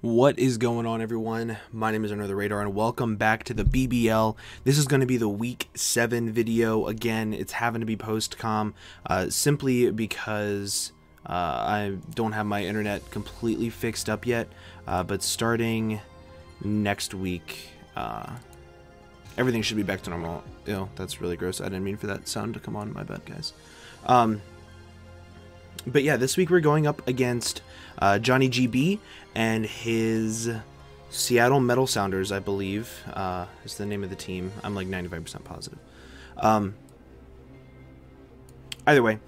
What is going on, everyone? My name is UnderTheRadar and welcome back to the BBL. This is going to be the week 7 video. Again, it's having to be post-com simply because I don't have my internet completely fixed up yet, but starting next week everything should be back to normal. Ew, that's really gross. I didn't mean for that sound to come on. My bad, guys. But yeah, this week we're going up against Johnny GB and his Seattle Metal Sounders, I believe, is the name of the team. I'm like 95% positive. Either way,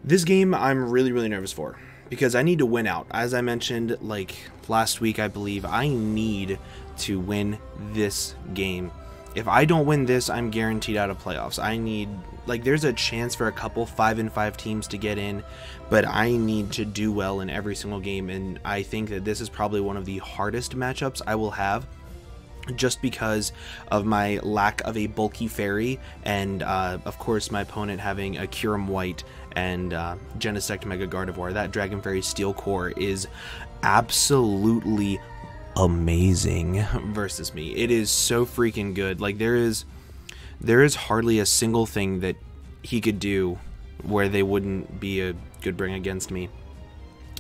this game I'm really nervous for because I need to win out. As I mentioned, like last week, I believe, I need to win this game. If I don't win this, I'm guaranteed out of playoffs. I need, like, there's a chance for a couple 5-5 teams to get in, but I need to do well in every single game, and I think that this is probably one of the hardest matchups I will have, just because of my lack of a bulky fairy, and of course my opponent having a Kyurem White and Genesect Mega Gardevoir. That Dragon Fairy Steel Core is absolutely amazing versus me. It is so freaking good. Like, there is hardly a single thing that he could do where they wouldn't be a good bring against me.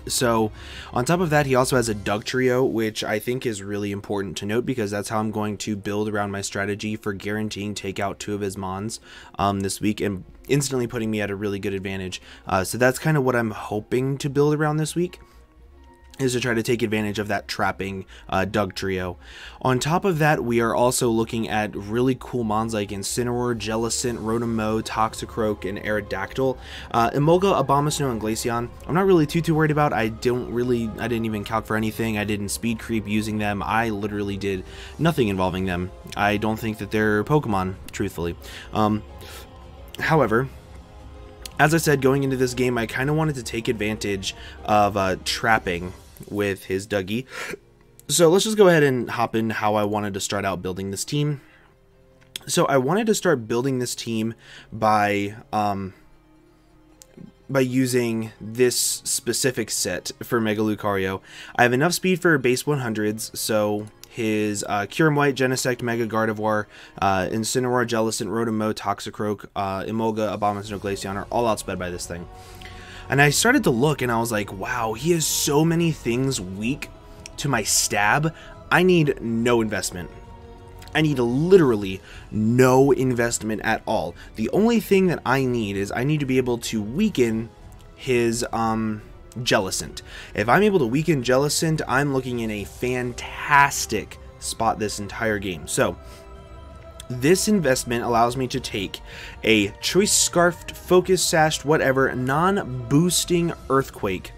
So on top of that, he also has a Dugtrio, which I think is really important to note because that's how I'm going to build around my strategy for guaranteeing take out 2 of his Mons this week and instantly putting me at a really good advantage. So that's kind of what I'm hoping to build around this week, is to try to take advantage of that trapping Dugtrio. On top of that, we are also looking at really cool mons like Incineroar, Jellicent, Rotom-Mow, Toxicroak, and Aerodactyl. Emolga, Abomasnow, and Glaceon, I'm not really too worried about. I didn't even calc for anything. I didn't speed creep using them. I literally did nothing involving them. I don't think that they're Pokemon, truthfully. However, as I said, going into this game, I kind of wanted to take advantage of trapping with his Dougie. So let's just go ahead and hop in how I wanted to start out building this team. So I wanted to start building this team by using this specific set for Mega Lucario. I have enough speed for base 100s, so his Kyurem White, Genesect, Mega Gardevoir, Incineroar, Jellicent, Rotom-Mow, Toxicroak, Emolga, Abomasnow, Glaceon are all outsped by this thing. And I started to look and I was like, wow, he has so many things weak to my stab. I need no investment. I need literally no investment at all. The only thing that I need is I need to be able to weaken his Jellicent. If I'm able to weaken Jellicent, I'm looking in a fantastic spot this entire game. So this investment allows me to take a Choice Scarfed, Focus Sashed, whatever, non-boosting Earthquake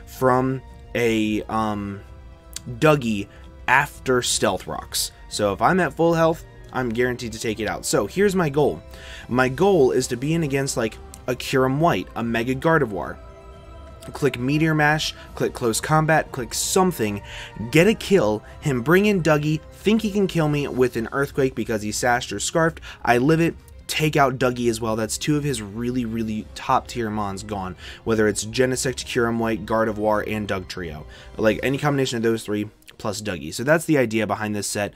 from a Dougie after Stealth Rocks. So if I'm at full health, I'm guaranteed to take it out. So here's my goal. My goal is to be in against like a Kyurem White, a Mega Gardevoir. Click Meteor Mash, click Close Combat, click something, get a kill, him bring in Dougie, think he can kill me with an Earthquake because he's sashed or scarfed, I live it, take out Dougie as well. That's 2 of his really top tier mons gone, whether it's Genesect, Kyurem White, Gardevoir, and Dugtrio. Like any combination of those 3 plus Dougie. So that's the idea behind this set.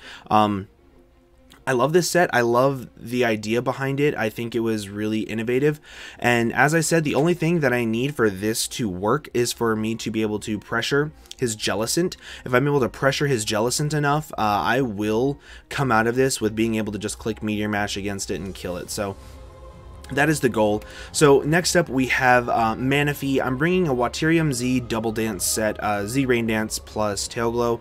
I love this set. I love the idea behind it. I think it was really innovative. And as I said, the only thing that I need for this to work is for me to be able to pressure his Jellicent. If I'm able to pressure his Jellicent enough, I will come out of this with being able to just click Meteor Mash against it and kill it. So that is the goal. So next up we have Manaphy. I'm bringing a Waterium Z Double Dance set, Z Rain Dance plus Tail Glow.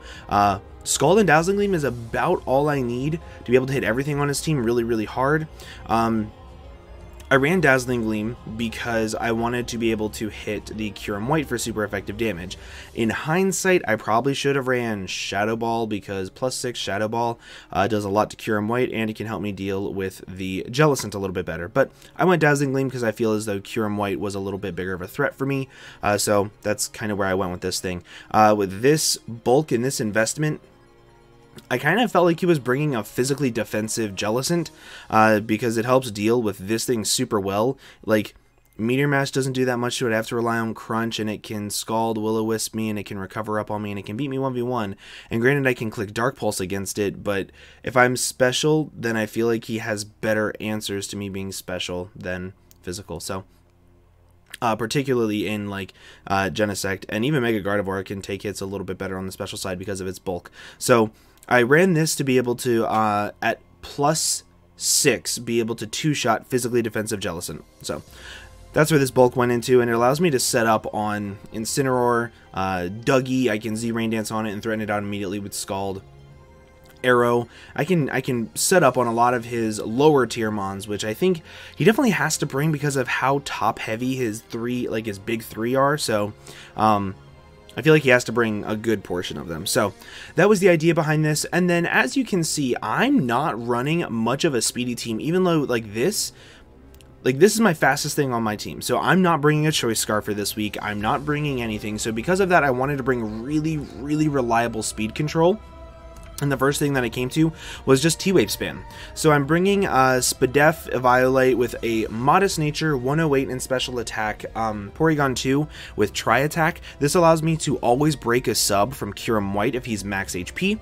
Scald and Dazzling Gleam is about all I need to be able to hit everything on his team really hard. I ran Dazzling Gleam because I wanted to be able to hit the Kyurem White for super effective damage. In hindsight, I probably should have ran Shadow Ball because +6 Shadow Ball does a lot to Kyurem White and it can help me deal with the Jellicent a little bit better. But I went Dazzling Gleam because I feel as though Kyurem White was a little bit bigger of a threat for me. So that's kind of where I went with this thing. With this bulk and this investment, I kind of felt like he was bringing a physically defensive Jellicent because it helps deal with this thing super well. Like, Meteor Mash doesn't do that much to it. I have to rely on Crunch, and it can Scald, Will-O-Wisp me, and it can recover up on me, and it can beat me 1v1. And granted, I can click Dark Pulse against it, but if I'm special, then I feel like he has better answers to me being special than physical. So, particularly in like Genesect, and even Mega Gardevoir can take hits a little bit better on the special side because of its bulk. So, I ran this to be able to, at +6, be able to two-shot physically defensive Jellicent. So, that's where this bulk went into, and it allows me to set up on Incineroar, Dougie. I can Z-Rain Dance on it and threaten it out immediately with Scald. Arrow. I can set up on a lot of his lower tier mons, which I think he definitely has to bring because of how top heavy his his big three are. So, I feel like he has to bring a good portion of them. So that was the idea behind this. And then as you can see, I'm not running much of a speedy team, even though this is my fastest thing on my team. So I'm not bringing a Choice Scarf for this week. I'm not bringing anything. So because of that, I wanted to bring really, really reliable speed control. And the first thing that I came to was just T-Wave spam. So I'm bringing Spadef Eviolite with a Modest Nature, 108 in special attack, Porygon 2 with Tri-Attack. This allows me to always break a sub from Kyurem White if he's max HP.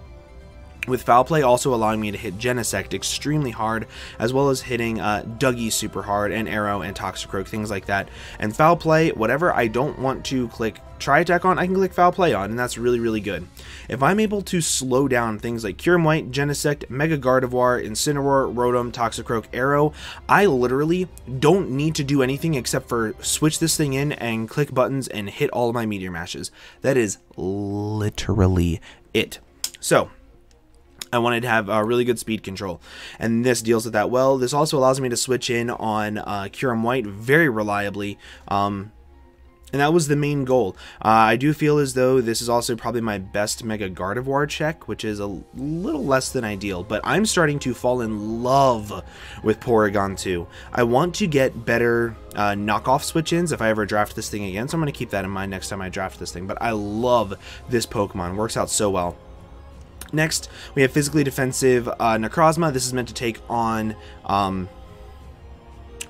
With Foul Play also allowing me to hit Genesect extremely hard, as well as hitting Dougie super hard, and Arrow and Toxicroak, things like that. And Foul Play, whatever I don't want to click Tri-Attack on, I can click Foul Play on, and that's really, really good. If I'm able to slow down things like Kyurem White, Genesect, Mega Gardevoir, Incineroar, Rotom, Toxicroak, Arrow, I literally don't need to do anything except for switch this thing in and click buttons and hit all of my Meteor Mashes. That is literally it. So I wanted to have really good speed control, and this deals with that well. This also allows me to switch in on Kyurem White very reliably, and that was the main goal. I do feel as though this is also probably my best Mega Gardevoir check, which is a little less than ideal, but I'm starting to fall in love with Porygon 2. I want to get better knockoff switch-ins if I ever draft this thing again, so I'm going to keep that in mind next time I draft this thing, but I love this Pokemon. It works out so well. Next, we have physically defensive Necrozma. This is meant to take on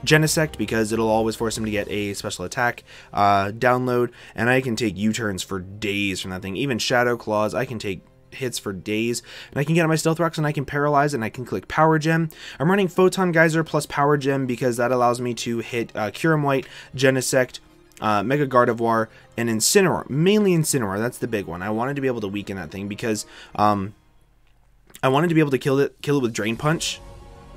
Genesect because it'll always force him to get a special attack download, and I can take U-turns for days from that thing. Even Shadow Claws, I can take hits for days, and I can get on my Stealth Rocks and I can paralyze, and I can click Power Gem. I'm running Photon Geyser plus Power Gem because that allows me to hit Kyurem White, Genesect, Mega Gardevoir, and Incineroar. Mainly Incineroar, that's the big one. I wanted to be able to weaken that thing because I wanted to be able to kill it with Drain Punch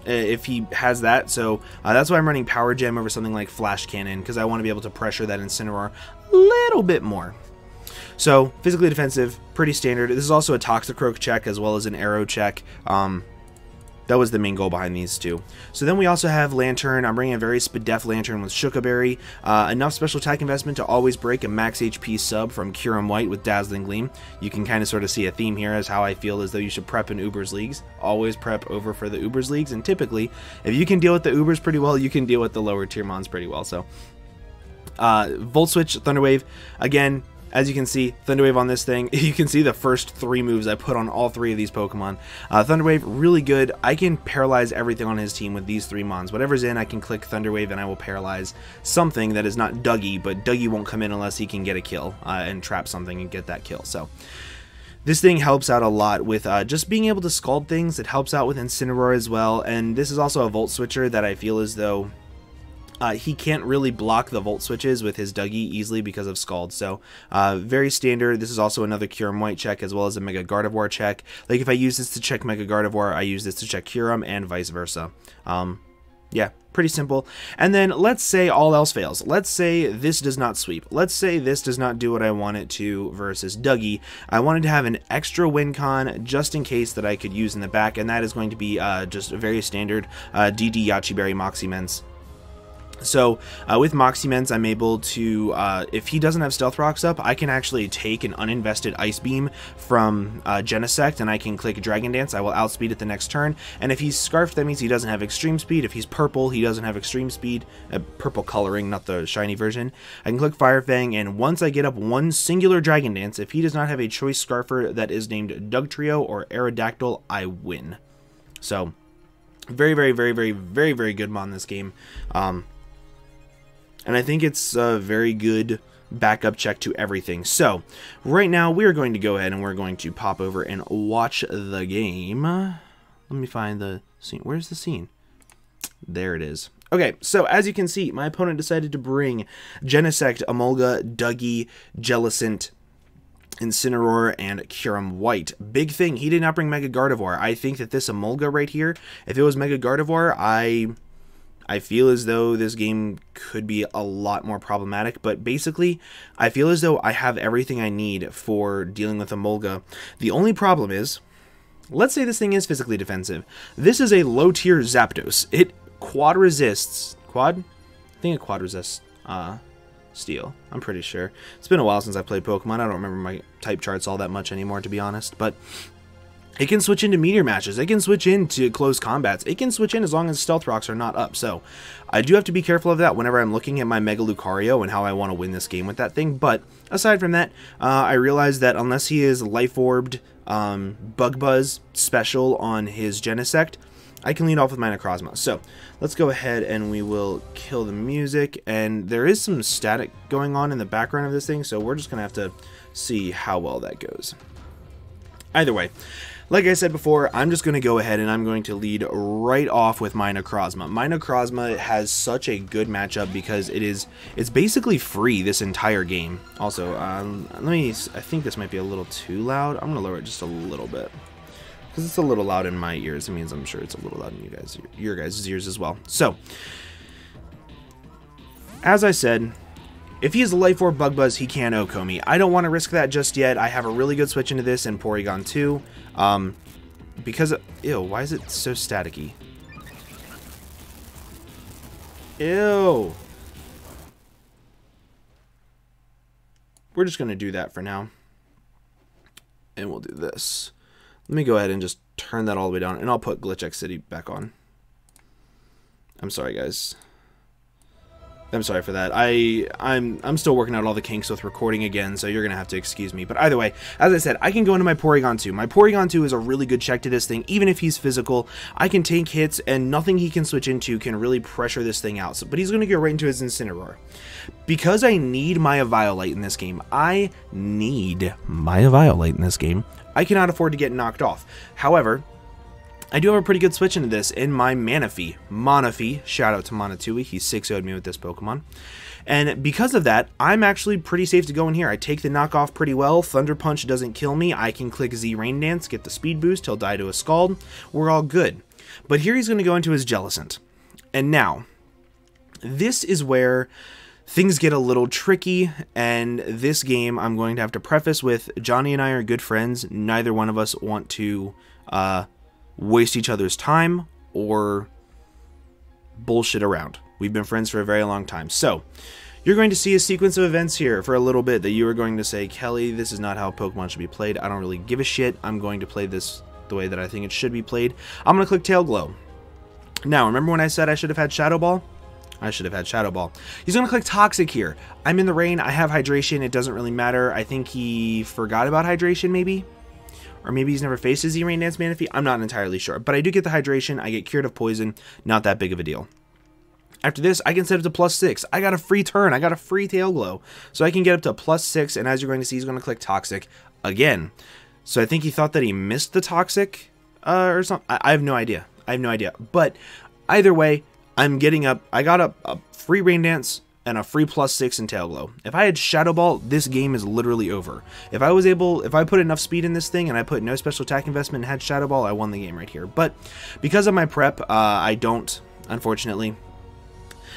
if he has that. So that's why I'm running Power Gem over something like Flash Cannon, because I want to be able to pressure that Incineroar a little bit more. So physically defensive, pretty standard. This is also a Toxicroak check as well as an Arrow check. That was the main goal behind these two. So then we also have Lantern. I'm bringing a very Spadef Lantern with Shuka Berry. Enough special attack investment to always break a max HP sub from Kyurem White with Dazzling Gleam. You can kind of sort of see a theme here as how I feel as though you should prep in Ubers Leagues. Always prep over for the Ubers Leagues, and typically, if you can deal with the Ubers pretty well, you can deal with the lower tier mons pretty well. So, Volt Switch, Thunder Wave, again, as you can see, Thunder Wave on this thing, you can see the first 3 moves I put on all 3 of these Pokemon. Thunder Wave, really good. I can paralyze everything on his team with these 3 mons. Whatever's in, I can click Thunder Wave and I will paralyze something that is not Dougie, but Dougie won't come in unless he can get a kill and trap something and get that kill. So this thing helps out a lot with just being able to scald things. It helps out with Incineroar as well, and this is also a Volt Switcher that I feel as though he can't really block the Volt Switches with his Dougie easily because of Scald. So, very standard. This is also another Kyurem White check as well as a Mega Gardevoir check. Like, if I use this to check Mega Gardevoir, I use this to check Kyurem and vice versa. Yeah, pretty simple. And then, let's say all else fails. Let's say this does not sweep. Let's say this does not do what I want it to versus Dougie. I wanted to have an extra win con just in case that I could use in the back, and that is going to be just a very standard DD Yachi Berry Moxie Mens. So, with Moxie Mens, I'm able to, if he doesn't have Stealth Rocks up, I can actually take an uninvested Ice Beam from Genesect, and I can click Dragon Dance. I will outspeed it the next turn, and if he's Scarfed, that means he doesn't have Extreme Speed. If he's Purple, he doesn't have Extreme Speed. Purple coloring, not the shiny version. I can click Fire Fang, and once I get up one singular Dragon Dance, if he does not have a Choice Scarfer that is named Dugtrio or Aerodactyl, I win. So, very, very, very, very, very, very good mon in this game. and I think it's a very good backup check to everything. So right now we are going to go ahead and we're going to pop over and watch the game. Let me find the scene. Where's the scene? There it is. Okay, so as you can see, my opponent decided to bring Genesect, Emolga, Dougie, Jellicent, Incineroar, and Kyurem White. Big thing, he did not bring Mega Gardevoir. I think that this Emolga right here, if it was Mega Gardevoir, I feel as though this game could be a lot more problematic, but basically, I feel as though I have everything I need for dealing with Emolga. The only problem is, let's say this thing is physically defensive. This is a low-tier Zapdos. It quad resists. Quad? I think it quad resists Steel. I'm pretty sure. It's been a while since I played Pokemon. I don't remember my type charts all that much anymore, to be honest, but it can switch into meteor matches. It can switch into close combats. It can switch in as long as stealth rocks are not up. So I do have to be careful of that whenever I'm looking at my Mega Lucario and how I want to win this game with that thing. But aside from that, I realize that unless he is Life Orbed, Bug Buzz special on his Genesect, I can lead off with my Necrozma. So let's go ahead and we will kill the music. And there is some static going on in the background of this thing, so we're just going to have to see how well that goes. Either way, like I said before, I'm just going to go ahead and I'm going to lead right off with my Necrozma. My Necrozma has such a good matchup because it's basically free this entire game. Also, I think this might be a little too loud. I'm going to lower it just a little bit, because it's a little loud in my ears. It means I'm sure it's a little loud in your guys' ears as well. So, as I said, if he is a Life Orb Bug Buzz, he can OHKO me. I don't want to risk that just yet. I have a really good switch into this in Porygon 2. Because, ew, why is it so staticky? Ew. We're just going to do that for now. And we'll do this. Let me go ahead and just turn that all the way down, and I'll put Glitch X City back on. I'm sorry, guys. I'm sorry for that. I'm still working out all the kinks with recording again, so you're gonna have to excuse me. But either way, as I said, I can go into my Porygon 2. My Porygon 2 is a really good check to this thing. Even if he's physical, I can take hits, and nothing he can switch into can really pressure this thing out. So, but he's gonna go right into his Incineroar. Because I need my Eviolite in this game, I cannot afford to get knocked off. However, I do have a pretty good switch into this in my Manaphy. Shout out to Monatui. He 6-0'd me with this Pokemon. And because of that, I'm actually pretty safe to go in here. I take the knockoff pretty well. Thunder Punch doesn't kill me. I can click Z Rain Dance, get the speed boost. He'll die to a Scald. We're all good. But here he's going to go into his Jellicent. And now, this is where things get a little tricky, and this game I'm going to have to preface with, Johnny and I are good friends. Neither one of us want to waste each other's time or bullshit around. We've been friends for a very long time. So, you're going to see a sequence of events here for a little bit that you are going to say, Kelly, this is not how Pokemon should be played. I don't really give a shit. I'm going to play this the way that I think it should be played. I'm going to click Tail Glow. Now, remember when I said I should have had Shadow Ball? I should have had Shadow Ball. He's going to click Toxic here. I'm in the rain. I have Hydration. It doesn't really matter. I think he forgot about Hydration, maybe? Or maybe he's never faced a Z-Rain Dance Manaphy. I'm not entirely sure. But I do get the Hydration. I get cured of Poison. Not that big of a deal. After this, I can set it to +6. I got a free turn. I got a free Tail Glow. So I can get up to +6. And as you're going to see, he's going to click Toxic again. So I think he thought that he missed the Toxic or something. I have no idea. But either way, I'm getting up. I got a free Rain Dance and a free +6 in Tail Glow. If I had Shadow Ball, this game is literally over. If I put enough speed in this thing and I put no special attack investment and had Shadow Ball, I won the game right here. But because of my prep, I don't, unfortunately.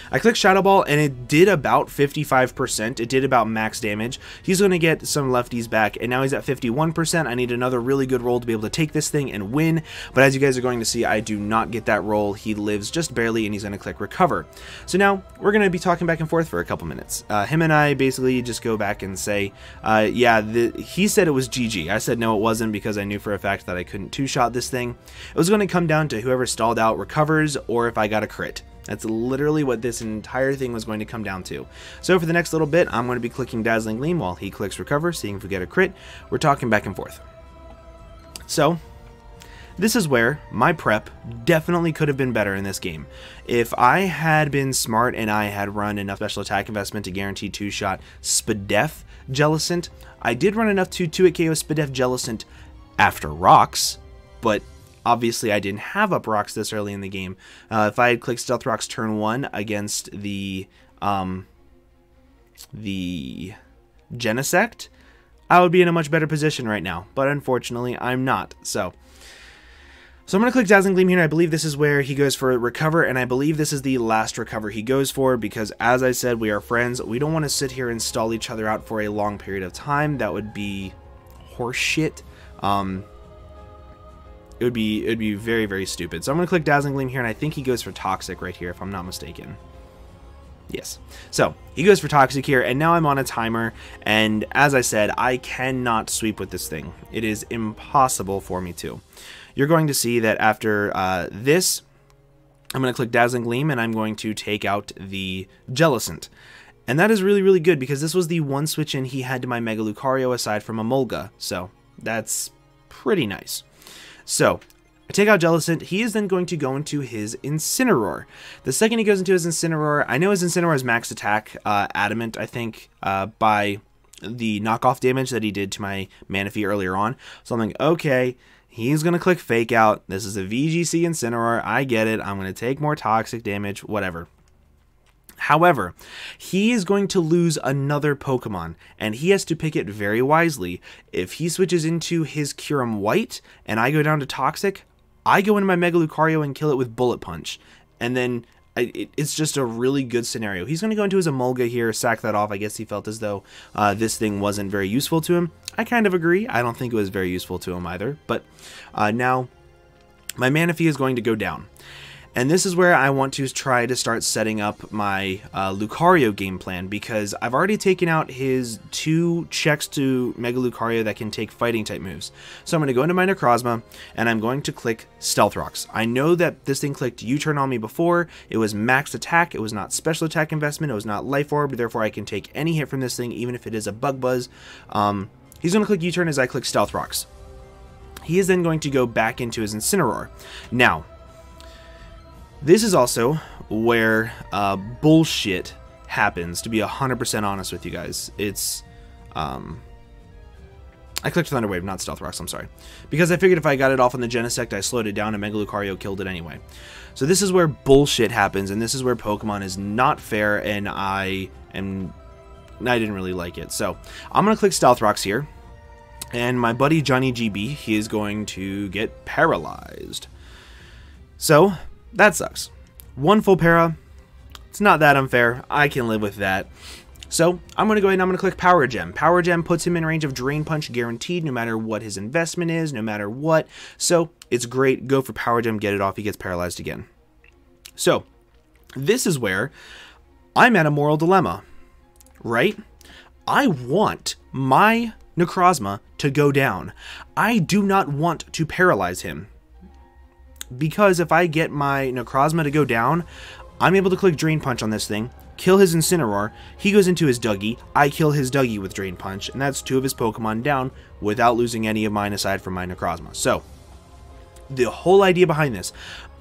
I clicked Shadow Ball and it did about 55%. It did about max damage. He's going to get some lefties back, and now he's at 51%. I need another really good roll to be able to take this thing and win. But as you guys are going to see, I do not get that roll. He lives just barely, and he's going to click Recover. So now we're going to be talking back and forth for a couple minutes. Him and I basically just go back and say, yeah, he said it was GG. I said no, it wasn't, because I knew for a fact that I couldn't two-shot this thing. It was going to come down to whoever stalled out recovers, or if I got a crit. That's literally what this entire thing was going to come down to. So for the next little bit, I'm going to be clicking Dazzling Gleam while he clicks Recover, seeing if we get a crit. We're talking back and forth. So, this is where my prep definitely could have been better in this game. If I had been smart and I had run enough special attack investment to guarantee 2-shot Spadef Jellicent, I did run enough to 2-hit KO Spadef Jellicent after rocks, but obviously I didn't have up rocks this early in the game. If I had clicked Stealth Rocks turn 1 against the Genesect, I would be in a much better position right now, but unfortunately I'm not. So I'm going to click Dazzling Gleam here, and I believe this is where he goes for Recover, and I believe this is the last Recover he goes for, because as I said, we are friends. We don't want to sit here and stall each other out for a long period of time. That would be horseshit. It would be very, very stupid. So I'm going to click Dazzling Gleam here, and I think he goes for Toxic right here, if I'm not mistaken. Yes. So he goes for Toxic here, and now I'm on a timer, and as I said, I cannot sweep with this thing. It is impossible for me to. You're going to see that after this, I'm going to click Dazzling Gleam, and I'm going to take out the Jellicent. And that is really, really good, because this was the one switch in he had to my Mega Lucario aside from Emolga, so that's pretty nice. So I take out Jellicent. He is then going to go into his Incineroar. The second he goes into his Incineroar, I know his Incineroar is max attack, adamant, I think, by the knockoff damage that he did to my Manaphy earlier on. So I'm like, okay, he's going to click Fake Out. This is a VGC Incineroar. I get it. I'm going to take more toxic damage, whatever. However, he is going to lose another Pokemon, and he has to pick it very wisely. If he switches into his Kyurem White, and I go down to Toxic, I go into my Mega Lucario and kill it with Bullet Punch. And then it's just a really good scenario. He's going to go into his Emolga here, sack that off. I guess he felt as though this thing wasn't very useful to him. I kind of agree. I don't think it was very useful to him either. But now my Manaphy is going to go down. And this is where I want to try to start setting up my Lucario game plan, because I've already taken out his 2 checks to Mega Lucario that can take fighting type moves. So I'm going to go into my Necrozma, and I'm going to click Stealth Rocks. I know that this thing clicked U-turn on me before. It was max attack. It was not special attack investment. It was not Life Orb. Therefore, I can take any hit from this thing, even if it is a Bug Buzz. He's going to click U-turn as I click Stealth Rocks. He is then going to go back into his Incineroar. Now, this is also where bullshit happens, to be 100% honest with you guys. It's, I clicked Thunder Wave, not Stealth Rocks, I'm sorry. Because I figured if I got it off on the Genesect, I slowed it down and Mega Lucario killed it anyway. So this is where bullshit happens, and this is where Pokemon is not fair, and I didn't really like it. So I'm going to click Stealth Rocks here, and my buddy Johnny GB, he is going to get paralyzed. So that sucks. 1 full para, it's not that unfair. I can live with that. So I'm going to go ahead and I'm going to click Power Gem. Power Gem puts him in range of Drain Punch guaranteed, no matter what his investment is, no matter what. So it's great. Go for Power Gem, get it off. He gets paralyzed again. So this is where I'm at a moral dilemma, right? I want my Necrozma to go down. I do not want to paralyze him, because if I get my Necrozma to go down, I'm able to click Drain Punch on this thing, kill his Incineroar, he goes into his Dougie, I kill his Dougie with Drain Punch, and that's 2 of his Pokemon down without losing any of mine aside from my Necrozma. So, the whole idea behind this,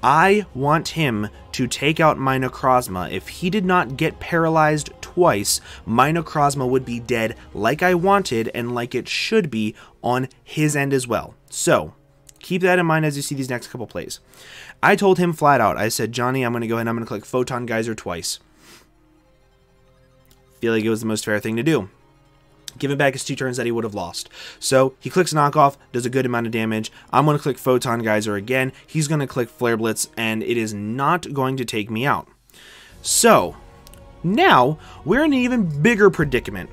I want him to take out my Necrozma. If he did not get paralyzed twice, my Necrozma would be dead like I wanted and like it should be on his end as well. So, keep that in mind as you see these next couple plays. I told him flat out, I said, Johnny, I'm going to go ahead and I'm going to click Photon Geyser twice. Feel like it was the most fair thing to do. Give him back his 2 turns that he would have lost. So he clicks Knockoff, does a good amount of damage. I'm going to click Photon Geyser again. He's going to click Flare Blitz, and it is not going to take me out. So now we're in an even bigger predicament.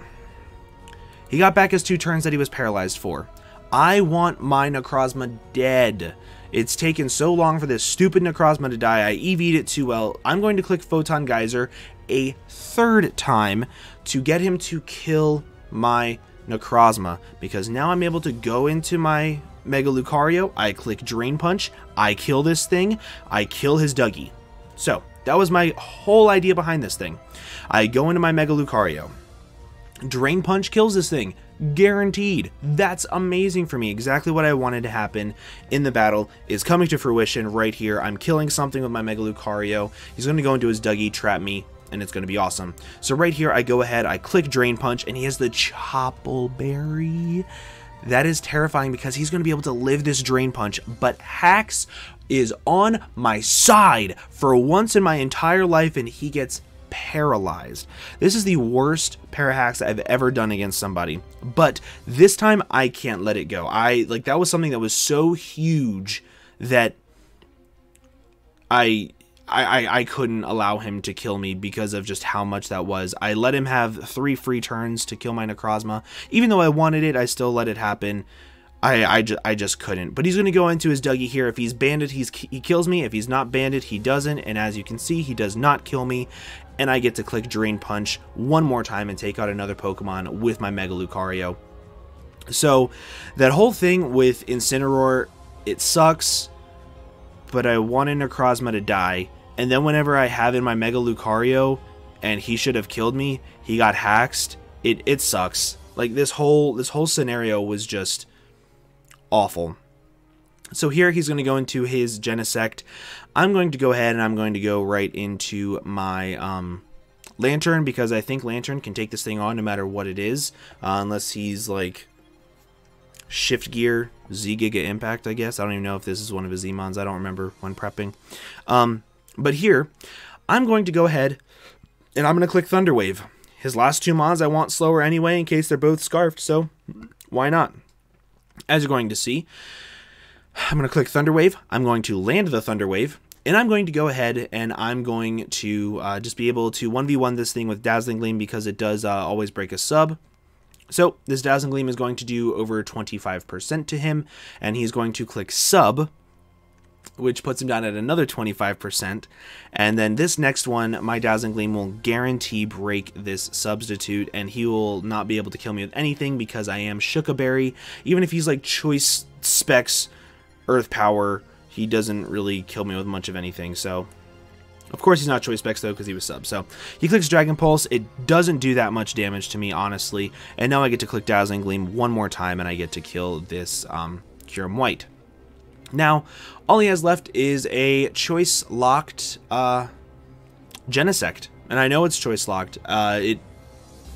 He got back his 2 turns that he was paralyzed for. I want my Necrozma dead. It's taken so long for this stupid Necrozma to die. I EV'd it too well. I'm going to click Photon Geyser a 3rd time to get him to kill my Necrozma, because now I'm able to go into my Mega Lucario, I click Drain Punch, I kill this thing, I kill his Dougie. So that was my whole idea behind this thing. I go into my Mega Lucario. Drain Punch kills this thing. Guaranteed. That's amazing for me. Exactly what I wanted to happen in the battle is coming to fruition right here. I'm killing something with my Mega Lucario. He's going to go into his Dougie, trap me, and it's going to be awesome. So right here, I go ahead, I click Drain Punch, and he has the Chople Berry. That is terrifying because he's going to be able to live this Drain Punch, but Hax is on my side for once in my entire life, and he gets paralyzed. This is the worst para-hacks I've ever done against somebody, but this time I can't let it go. That was something that was so huge that I couldn't allow him to kill me because of just how much that was. I let him have 3 free turns to kill my Necrozma. Even though I wanted it, I still let it happen. I just couldn't. But he's going to go into his Dougie here. If he's banded, he kills me. If he's not banded, he doesn't. And as you can see, he does not kill me. And I get to click Drain Punch one more time and take out another Pokemon with my Mega Lucario. So that whole thing with Incineroar, it sucks, but I wanted Necrozma to die. And then whenever I have in my Mega Lucario and he should have killed me, he got haxed. It sucks. Like this whole scenario was just awful. So here he's going to go into his Genesect. I'm going to go ahead and I'm going to go right into my Lantern, because I think Lantern can take this thing on no matter what it is, unless he's like Shift Gear, Z Giga Impact, I guess. I don't even know if this is one of his Emons. I don't remember when prepping. But here, I'm going to go ahead and I'm going to click Thunder Wave. His last 2 Mons I want slower anyway in case they're both Scarfed, so why not? As you're going to see, I'm going to click Thunder Wave. I'm going to land the Thunder Wave, and I'm going to go ahead and I'm going to just be able to 1v1 this thing with Dazzling Gleam because it does always break a sub. So this Dazzling Gleam is going to do over 25% to him, and he's going to click Sub, which puts him down at another 25%. And then this next one, my Dazzling Gleam will guarantee break this substitute, and he will not be able to kill me with anything because I am Shukaberry. Even if he's like Choice Specs Earth Power, he doesn't really kill me with much of anything. So of course he's not Choice Specs though because he was sub. So he clicks Dragon Pulse. It doesn't do that much damage to me, honestly. And now I get to click Dazzling Gleam one more time and I get to kill this Kyurem White. Now all he has left is a choice locked Genesect, and I know it's choice locked.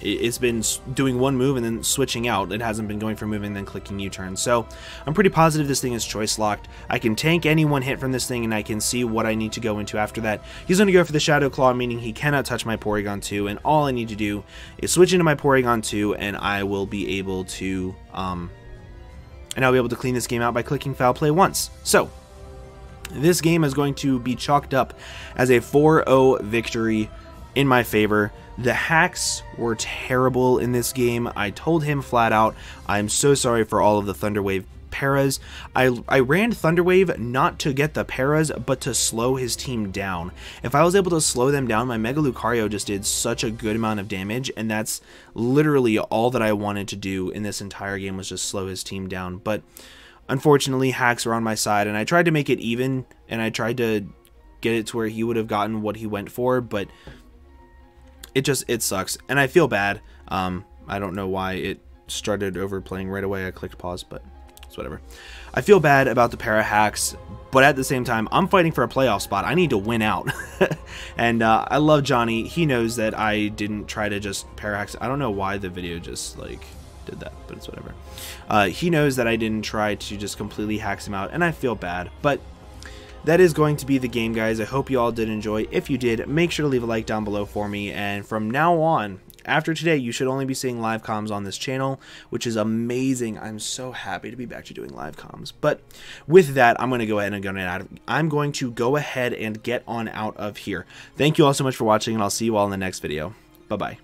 It's been doing one move and then switching out. It hasn't been going for moving and then clicking U-turn. So I'm pretty positive this thing is choice locked. I can tank any one hit from this thing and I can see what I need to go into after that. He's going to go for the Shadow Claw, meaning he cannot touch my Porygon 2, and all I need to do is switch into my Porygon 2 and I will be able to clean this game out by clicking Foul Play once. So this game is going to be chalked up as a 4-0 victory in my favor. The hacks were terrible in this game. I told him flat out, I'm so sorry for all of the Thunder Wave paras. I ran Thunder Wave not to get the paras, but to slow his team down. If I was able to slow them down, my Mega Lucario just did such a good amount of damage, and that's literally all that I wanted to do in this entire game, was just slow his team down. But unfortunately, hacks were on my side, and I tried to make it even, and I tried to get it to where he would have gotten what he went for, but it sucks, and I feel bad. I don't know why it started overplaying right away. I clicked pause, but it's whatever. I feel bad about the para hacks, but at the same time, I'm fighting for a playoff spot. I need to win out. And I love Johnny. He knows that I didn't try to just para hacks. I don't know why the video just like did that, but it's whatever. He knows that I didn't try to just completely hacks him out, and I feel bad, but that is going to be the game, guys. I hope you all did enjoy. If you did, make sure to leave a like down below for me. And from now on, after today, you should only be seeing live comms on this channel, which is amazing. I'm so happy to be back to doing live comms. But with that, I'm going to go ahead and go ahead and get on out of here. Thank you all so much for watching, and I'll see you all in the next video. Bye-bye.